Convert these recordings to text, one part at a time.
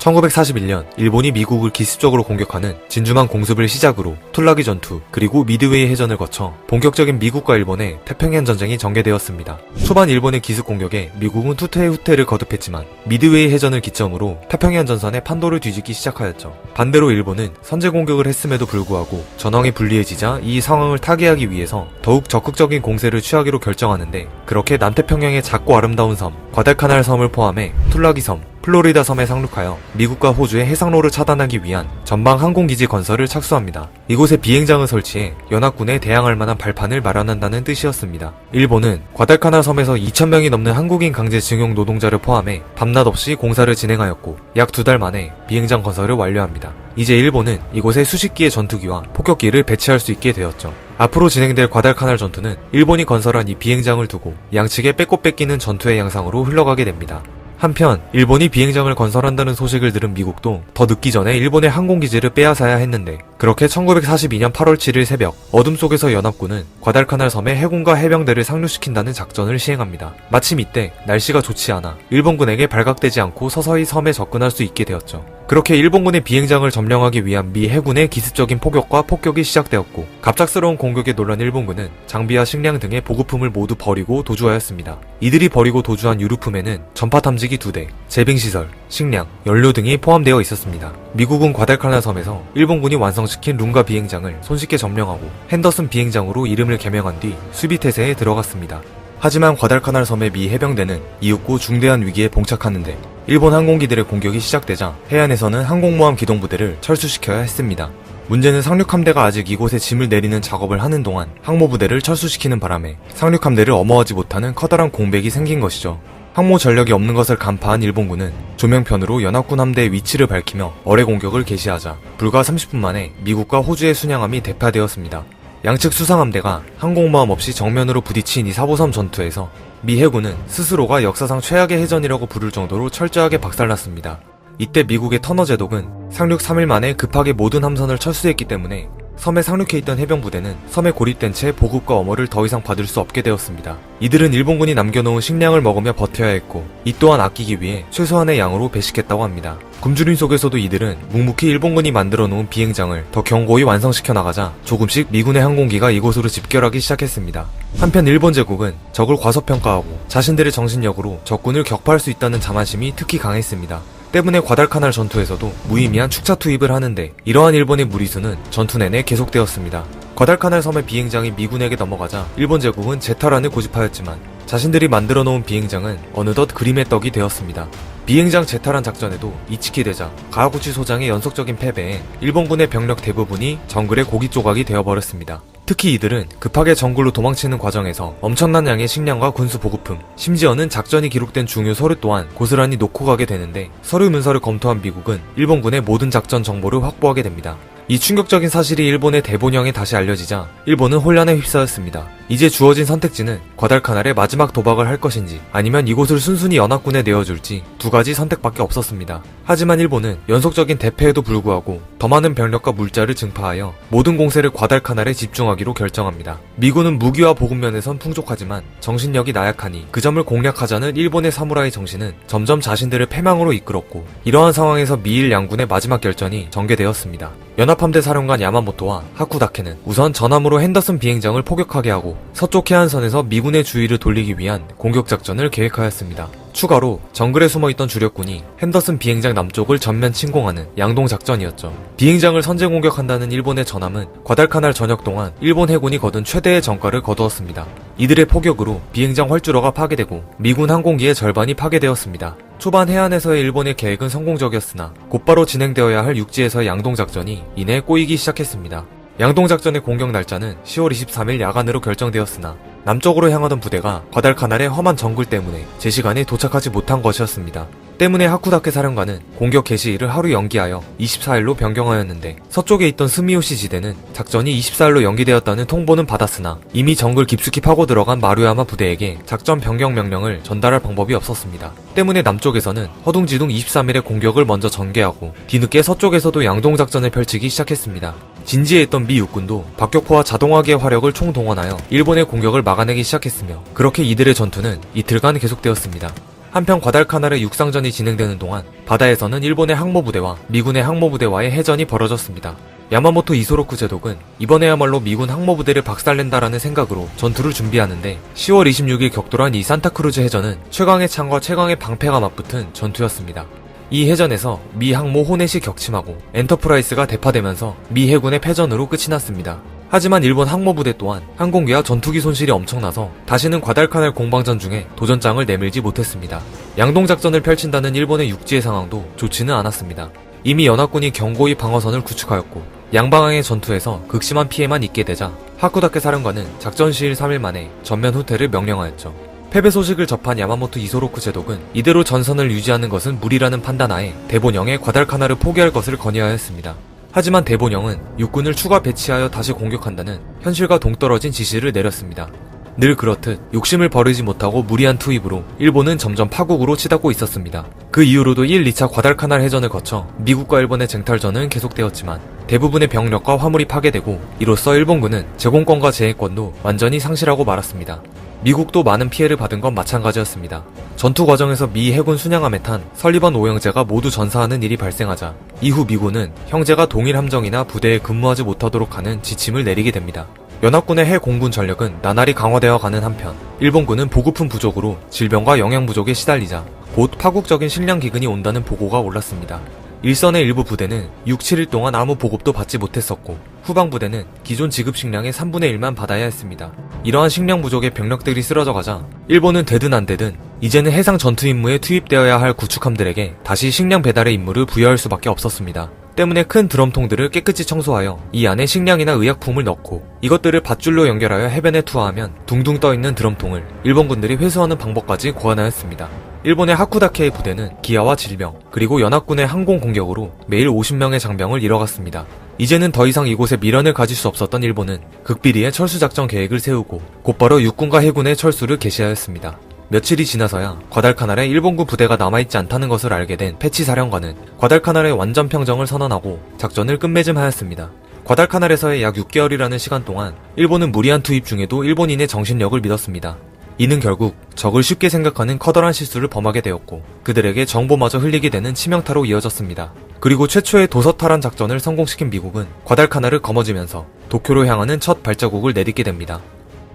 1941년 일본이 미국을 기습적으로 공격하는 진주만 공습을 시작으로 툴라기 전투 그리고 미드웨이 해전을 거쳐 본격적인 미국과 일본의 태평양 전쟁이 전개되었습니다. 초반 일본의 기습 공격에 미국은 후퇴를 거듭했지만 미드웨이 해전을 기점으로 태평양 전선의 판도를 뒤집기 시작하였죠. 반대로 일본은 선제 공격을 했음에도 불구하고 전황이 불리해지자 이 상황을 타개하기 위해서 더욱 적극적인 공세를 취하기로 결정하는데, 그렇게 남태평양의 작고 아름다운 섬 과달카날 섬을 포함해 툴라기 섬, 플로리다 섬에 상륙하여 미국과 호주의 해상로를 차단하기 위한 전방 항공기지 건설을 착수합니다. 이곳에 비행장을 설치해 연합군에 대항할 만한 발판을 마련한다는 뜻이었습니다. 일본은 과달카날 섬에서 2,000명이 넘는 한국인 강제 징용 노동자를 포함해 밤낮 없이 공사를 진행하였고 약 2달 만에 비행장 건설을 완료합니다. 이제 일본은 이곳에 수십 기의 전투기와 폭격기를 배치할 수 있게 되었죠. 앞으로 진행될 과달카날 전투는 일본이 건설한 이 비행장을 두고 양측에 뺏고 뺏기는 전투의 양상으로 흘러가게 됩니다. 한편 일본이 비행장을 건설한다는 소식을 들은 미국도 더 늦기 전에 일본의 항공기지를 빼앗아야 했는데, 그렇게 1942년 8월 7일 새벽 어둠 속에서 연합군은 과달카날 섬에 해군과 해병대를 상륙시킨다는 작전을 시행합니다. 마침 이때 날씨가 좋지 않아 일본군에게 발각되지 않고 서서히 섬에 접근할 수 있게 되었죠. 그렇게 일본군의 비행장을 점령하기 위한 미 해군의 기습적인 포격과 폭격이 시작되었고, 갑작스러운 공격에 놀란 일본군은 장비와 식량 등의 보급품을 모두 버리고 도주하였습니다. 이들이 버리고 도주한 유류품에는 전파 탐지기 2대, 제빙시설, 식량, 연료 등이 포함되어 있었습니다. 미국은 과달카날 섬에서 일본군이 완성시킨 룽가 비행장을 손쉽게 점령하고 핸더슨 비행장으로 이름을 개명한 뒤 수비태세에 들어갔습니다. 하지만 과달카날 섬의 미 해병대는 이윽고 중대한 위기에 봉착하는데, 일본 항공기들의 공격이 시작되자 해안에서는 항공모함 기동부대를 철수시켜야 했습니다. 문제는 상륙함대가 아직 이곳에 짐을 내리는 작업을 하는 동안 항모부대를 철수시키는 바람에 상륙함대를 엄호하지 못하는 커다란 공백이 생긴 것이죠. 항모 전력이 없는 것을 간파한 일본군은 조명편으로 연합군 함대의 위치를 밝히며 어뢰 공격을 개시하자 불과 30분 만에 미국과 호주의 순양함이 대파되었습니다. 양측 수상함대가 항공모함 없이 정면으로 부딪힌 이 사보섬 전투에서 미 해군은 스스로가 역사상 최악의 해전이라고 부를 정도로 철저하게 박살났습니다. 이때 미국의 터너 제독은 상륙 3일 만에 급하게 모든 함선을 철수했기 때문에 섬에 상륙해 있던 해병부대는 섬에 고립된 채 보급과 엄호를 더 이상 받을 수 없게 되었습니다. 이들은 일본군이 남겨놓은 식량을 먹으며 버텨야 했고, 이 또한 아끼기 위해 최소한의 양으로 배식했다고 합니다. 굶주림 속에서도 이들은 묵묵히 일본군이 만들어 놓은 비행장을 더 견고히 완성시켜 나가자 조금씩 미군의 항공기가 이곳으로 집결하기 시작했습니다. 한편 일본 제국은 적을 과소평가하고 자신들의 정신력으로 적군을 격파할 수 있다는 자만심이 특히 강했습니다. 때문에 과달카날 전투에서도 무의미한 축차 투입을 하는데, 이러한 일본의 무리수는 전투 내내 계속되었습니다. 과달카날 섬의 비행장이 미군에게 넘어가자 일본 제국은 재탈환을 고집하였지만 자신들이 만들어 놓은 비행장은 어느덧 그림의 떡이 되었습니다. 비행장 재탈환 작전에도 이치키 대자, 가와구치 소장의 연속적인 패배에 일본군의 병력 대부분이 정글의 고기 조각이 되어버렸습니다. 특히 이들은 급하게 정글로 도망치는 과정에서 엄청난 양의 식량과 군수 보급품, 심지어는 작전이 기록된 중요 서류 또한 고스란히 놓고 가게 되는데, 서류 문서를 검토한 미국은 일본군의 모든 작전 정보를 확보하게 됩니다. 이 충격적인 사실이 일본의 대본영에 다시 알려지자 일본은 혼란에 휩싸였습니다. 이제 주어진 선택지는 과달카날의 마지막 도박을 할 것인지 아니면 이곳을 순순히 연합군에 내어줄지 두 가지 선택밖에 없었습니다. 하지만 일본은 연속적인 대패에도 불구하고 더 많은 병력과 물자를 증파하여 모든 공세를 과달카날에 집중하기로 결정합니다. 미군은 무기와 보급면에선 풍족하지만 정신력이 나약하니 그 점을 공략하자는 일본의 사무라이 정신은 점점 자신들을 패망으로 이끌었고, 이러한 상황에서 미일 양군의 마지막 결전이 전개되었습니다. 연합함대 사령관 야마모토와 하쿠다케는 우선 전함으로 핸더슨 비행장을 포격하게 하고 서쪽 해안선에서 미군의 주의를 돌리기 위한 공격작전을 계획하였습니다. 추가로 정글에 숨어있던 주력군이 핸더슨 비행장 남쪽을 전면 침공하는 양동작전이었죠. 비행장을 선제 공격한다는 일본의 전함은 과달카날 전역 동안 일본 해군이 거둔 최대의 전과를 거두었습니다. 이들의 포격으로 비행장 활주로가 파괴되고 미군 항공기의 절반이 파괴되었습니다. 초반 해안에서의 일본의 계획은 성공적이었으나 곧바로 진행되어야 할 육지에서의 양동작전이 이내 꼬이기 시작했습니다. 양동작전의 공격 날짜는 10월 23일 야간으로 결정되었으나 남쪽으로 향하던 부대가 과달카날의 험한 정글 때문에 제 시간에 도착하지 못한 것이었습니다. 때문에 하쿠다케 사령관은 공격 개시일을 하루 연기하여 24일로 변경하였는데, 서쪽에 있던 스미요시 지대는 작전이 24일로 연기되었다는 통보는 받았으나 이미 정글 깊숙이 파고 들어간 마루야마 부대에게 작전 변경 명령을 전달할 방법이 없었습니다. 때문에 남쪽에서는 허둥지둥 23일에 공격을 먼저 전개하고 뒤늦게 서쪽에서도 양동작전을 펼치기 시작했습니다. 진지에 있던 미 육군도 박격포와 자동화기의 화력을 총동원하여 일본의 공격을 막아내기 시작했으며, 그렇게 이들의 전투는 이틀간 계속되었습니다. 한편 과달카날의 육상전이 진행되는 동안 바다에서는 일본의 항모부대와 미군의 항모부대와의 해전이 벌어졌습니다. 야마모토 이소로쿠 제독은 이번에야말로 미군 항모부대를 박살낸다라는 생각으로 전투를 준비하는데 10월 26일 격돌한 이 산타크루즈 해전은 최강의 창과 최강의 방패가 맞붙은 전투였습니다. 이 해전에서 미 항모 호넷이 격침하고 엔터프라이스가 대파되면서 미 해군의 패전으로 끝이 났습니다. 하지만 일본 항모부대 또한 항공기와 전투기 손실이 엄청나서 다시는 과달카날 공방전 중에 도전장을 내밀지 못했습니다. 양동작전을 펼친다는 일본의 육지의 상황도 좋지는 않았습니다. 이미 연합군이 견고히 방어선을 구축하였고 양방향의 전투에서 극심한 피해만 입게 되자 하쿠다케 사령관은 작전 시일 3일 만에 전면 후퇴를 명령하였죠. 패배 소식을 접한 야마모토 이소로쿠 제독은 이대로 전선을 유지하는 것은 무리라는 판단하에 대본영에 과달카날을 포기할 것을 건의하였습니다. 하지만 대본영은 육군을 추가 배치하여 다시 공격한다는 현실과 동떨어진 지시를 내렸습니다. 늘 그렇듯 욕심을 버리지 못하고 무리한 투입으로 일본은 점점 파국으로 치닫고 있었습니다. 그 이후로도 1, 2차 과달카날 해전을 거쳐 미국과 일본의 쟁탈전은 계속되었지만 대부분의 병력과 화물이 파괴되고 이로써 일본군은 제공권과 제해권도 완전히 상실하고 말았습니다. 미국도 많은 피해를 받은 건 마찬가지였습니다. 전투 과정에서 미 해군 순양함에 탄 설리번 오형제가 모두 전사하는 일이 발생하자 이후 미군은 형제가 동일 함정이나 부대에 근무하지 못하도록 하는 지침을 내리게 됩니다. 연합군의 해 공군 전력은 나날이 강화되어 가는 한편 일본군은 보급품 부족으로 질병과 영양 부족에 시달리자 곧 파국적인 식량 기근이 온다는 보고가 올랐습니다. 일선의 일부 부대는 6, 7일 동안 아무 보급도 받지 못했었고 후방 부대는 기존 지급 식량의 3분의 1만 받아야 했습니다. 이러한 식량 부족에 병력들이 쓰러져 가자 일본은 되든 안 되든 이제는 해상 전투 임무에 투입되어야 할 구축함들에게 다시 식량 배달의 임무를 부여할 수밖에 없었습니다. 때문에 큰 드럼통들을 깨끗이 청소하여 이 안에 식량이나 의약품을 넣고 이것들을 밧줄로 연결하여 해변에 투하하면 둥둥 떠있는 드럼통을 일본군들이 회수하는 방법까지 고안하였습니다. 일본의 하쿠다케의 부대는 기아와 질병 그리고 연합군의 항공 공격으로 매일 50명의 장병을 잃어갔습니다. 이제는 더 이상 이곳에 미련을 가질 수 없었던 일본은 극비리의 철수작전 계획을 세우고 곧바로 육군과 해군의 철수를 개시하였습니다. 며칠이 지나서야 과달카날에 일본군 부대가 남아있지 않다는 것을 알게 된 패치 사령관은 과달카날의 완전 평정을 선언하고 작전을 끝맺음하였습니다. 과달카날에서의 약 6개월이라는 시간 동안 일본은 무리한 투입 중에도 일본인의 정신력을 믿었습니다. 이는 결국 적을 쉽게 생각하는 커다란 실수를 범하게 되었고 그들에게 정보마저 흘리게 되는 치명타로 이어졌습니다. 그리고 최초의 도서탈환 작전을 성공시킨 미국은 과달카날을 거머쥐면서 도쿄로 향하는 첫 발자국을 내딛게 됩니다.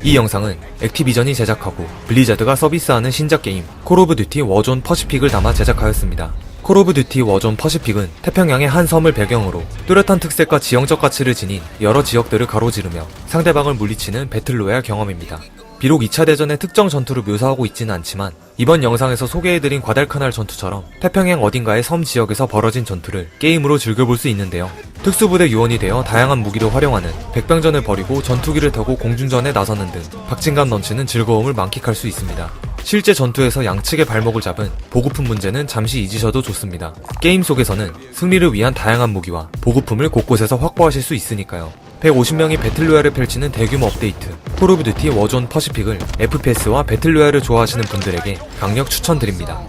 이 영상은 액티비전이 제작하고 블리자드가 서비스하는 신작 게임 콜 오브 듀티 워존 퍼시픽을 담아 제작하였습니다. 콜 오브 듀티 워존 퍼시픽은 태평양의 한 섬을 배경으로 뚜렷한 특색과 지형적 가치를 지닌 여러 지역들을 가로지르며 상대방을 물리치는 배틀로얄 경험입니다. 비록 2차 대전의 특정 전투를 묘사하고 있지는 않지만 이번 영상에서 소개해드린 과달카날 전투처럼 태평양 어딘가의 섬 지역에서 벌어진 전투를 게임으로 즐겨볼 수 있는데요. 특수부대 요원이 되어 다양한 무기를 활용하는 백병전을 벌이고 전투기를 타고 공중전에 나서는 등 박진감 넘치는 즐거움을 만끽할 수 있습니다. 실제 전투에서 양측의 발목을 잡은 보급품 문제는 잠시 잊으셔도 좋습니다. 게임 속에서는 승리를 위한 다양한 무기와 보급품을 곳곳에서 확보하실 수 있으니까요. 150명이 배틀로얄을 펼치는 대규모 업데이트 콜 오브 듀티 워존 퍼시픽을 FPS와 배틀로얄을 좋아하시는 분들에게 강력 추천드립니다.